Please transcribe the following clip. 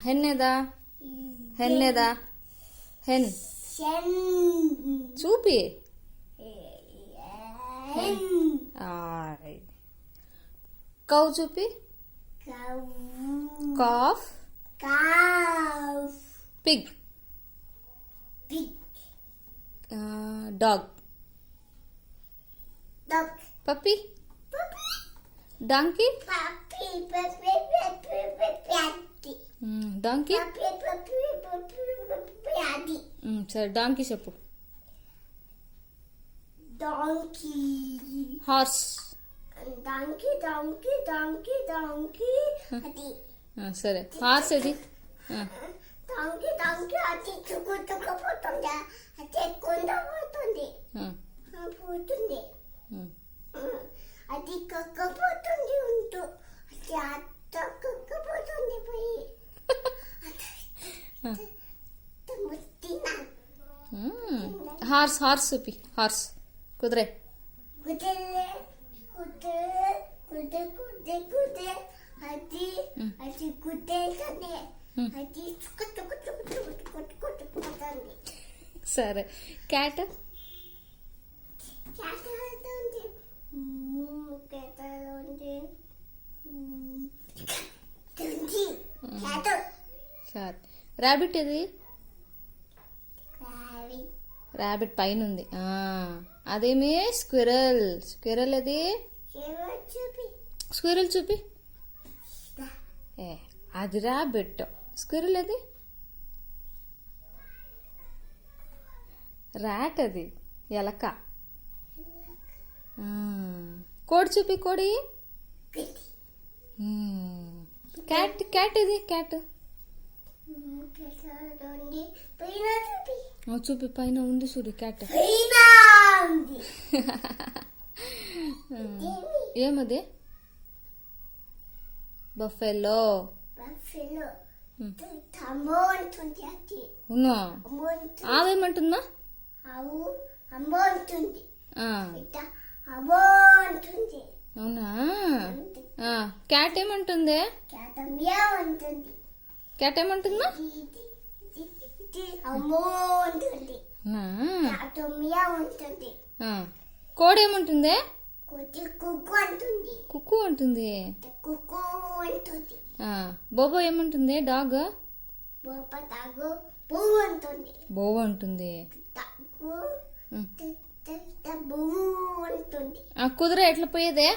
హెన్నేదా హెన్నేదా hen చూపి cow చూపి cough Pig dog పప్పి donkey donkey సరే డాంకీ చెప్పు హార్స్ సరే హార్స్ అది అది చుక్కుపోతుంది అది కొండపోతుంది పోతుంది అది కక్కపోతుంది ఉంటూ అది అత్త కక్కపోతుంది పోయి హార్స్ హార్స్ చూపి హార్స్ కుదిరే కుదిరే కుదే అది అది కుదేనే అది చుక్కుపోతుంది సరే క్యాట్ సరే ర్యాబిట్ ఏది ర్యాబిట్ పైన ఉంది అదేమి స్క్విరల్ స్క్విరల్ అది స్క్విరల్ చూపి ఏ అది ర్యాబిట్ స్క్విరల్ అది ర్యాట్ అది ఎలక కోడి చూపి కోడి క్యాట్ క్యాట్ ఇది క్యాట్ చూపి పైన ఉంది చూడు క్యాట్ ఏమది బఫెలో అవునా ఆవేమంటుందా అవునా క్యాట్ ఏమంటుంది క్యాట్ ఏమంటుందా కోడి ఏమంటుంది కుక్కు అంటుంది బోబో ఏమంటుంది డాగ్ బోబో అంటుంది కుదిరే ఎట్లా పోయేదే